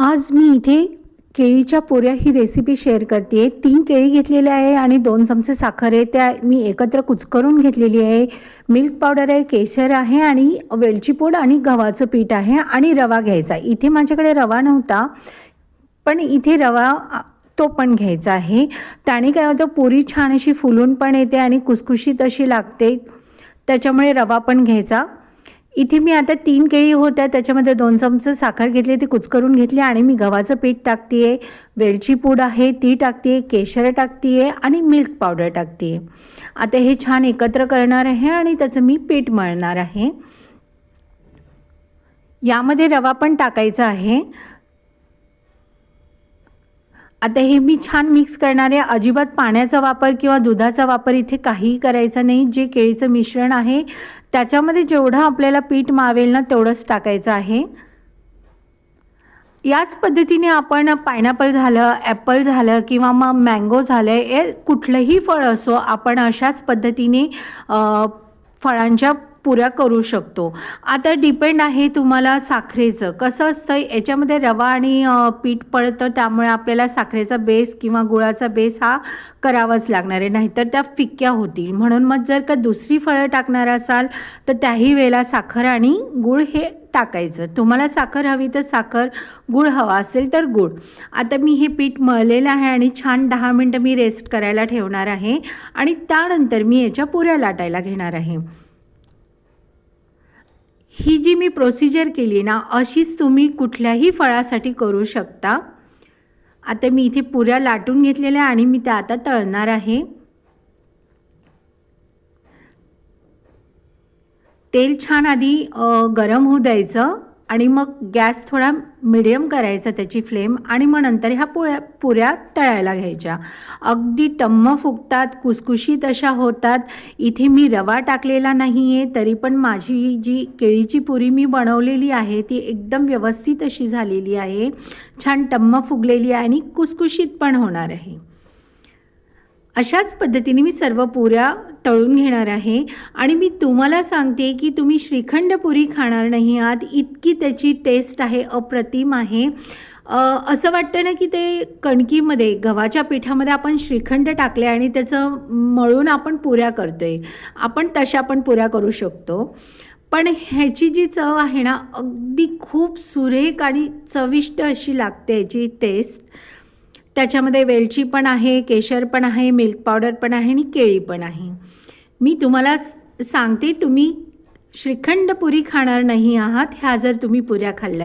आज मी इथे केळीच्या पुऱ्या ही रेसिपी शेअर करते आहे। 3 केळी घेतलेले आहे आणि 2 चमचे साखर आहे, त्या मी एकत्र कुचकरून घेतलेली आहे। मिल्क पावडर आहे, केशर आहे आणि वेलची पूड आणि गव्हाचं पीठ आहे आणि रवा घ्यायचा। इथे माझ्याकडे रवा नव्हता, पण इथे रवा तो पण घ्यायचा आहे। त्याने काय होतं, पुरी छान अशी फुलून पण येते आणि कुसकुशीत अशी लागते, त्याच्यामुळे रवा पण घ्यायचा। इथे मी आता 3 केळी होत्या, त्याच्यामध्ये 2 चमचे साखर घेतली, ती कुचकरून घेतली आणि मी गव्हाचं पीठ टाकते आहे, वेलची पूड आहे ती टाकते आहे, केशर टाकते आहे आणि मिल्क पावडर टाकते आहे। आता हे छान एकत्र करणार आहे आणि त्याचं मी पीठ मळणार आहे। यामध्ये रवा पण टाकायचा आहे। आता हे मी छान मिक्स करणार आहे। अजिबात पाण्याचा वापर किंवा दुधाचा वापर इथे काहीही करायचा नाही। जे केळीचं मिश्रण आहे त्याच्यामध्ये जेवढं आपल्याला पीठ मावेल ना तेवढंच टाकायचं आहे। याच पद्धतीने आपण पायनॅपल झालं, ॲपल झालं किंवा मग मँगो झालं, हे कुठलंही फळ असो, आपण अशाच पद्धतीने फळांच्या पुऱ्या करू शकतो। आता डिपेंड आहे तुम्हाला साखरेचं कसं असतं, याच्यामध्ये रवा आणि पीठ पडतं, त्यामुळे आपल्याला साखरेचा बेस किंवा गुळाचा बेस हा करावाच लागणार आहे, नाहीतर त्या फिक्क्या होतील। म्हणून मग जर का दुसरी फळं टाकणार असाल तर त्याही वेळेला साखर आणि गूळ हे टाकायचं। तुम्हाला साखर हवी तर साखर, गूळ हवा असेल तर गूळ। आता मी हे पीठ मळलेलं आहे आणि छान 10 मिनटं मी रेस्ट करायला ठेवणार आहे आणि त्यानंतर मी याच्या पुऱ्या लाटायला घेणार आहे। ही जी मी प्रोसिजर केली ना, अशीच तुम्ही कुठल्याही फळासाठी करू शकता। आता मी इथे पुऱ्या लाटून घेतलेल्या आणि मी त्या आता तळणार आहे। तेल छान आधी गरम होऊ द्यायचं आणि मग गॅस थोडा मीडियम करायचा त्याची फ्लेम, आणि मग नंतर ह्या पुऱ्या तळायला घ्यायच्या। अगदी टम्म फुगतात, कुसकुशीत अशा होतात। इथे मी रवा टाकलेला नाही आहे, तरी पण माझी जी केळीची पुरी मी बनवलेली आहे ती एकदम व्यवस्थित अशी झालेली आहे, छान टम्म फुगलेली आहे आणि कुसकुशीत पण होणार आहे। अशाच पद्धतीने मी सर्व पुऱ्या तळून घेणार आहे आणि मी तुम्हाला सांगते की तुम्ही श्रीखंड पुरी खाणार नाही आहात, इतकी त्याची टेस्ट आहे, अप्रतिम आहे। असं वाटतं ना की ते कणकीमध्ये, गव्हाच्या पिठामध्ये आपण श्रीखंड टाकले आणि त्याचं मळून आपण पुऱ्या करतोय, आपण तशा पण पुऱ्या करू शकतो। पण ह्याची जी चव आहे ना, अगदी खूप सुरेख आणि चविष्ट अशी लागते याची टेस्ट। त्याच्यामध्ये वेलची पण आहे, केशर पण आहे, मिल्क पावडर पण आहे आणि केळी पण आहे। मी तुम्हाला सांगते, तुम्ही श्रीखंड पुरी खाणार नाही आहात ह्या जर तुम्ही पुऱ्या खाल्ल्या।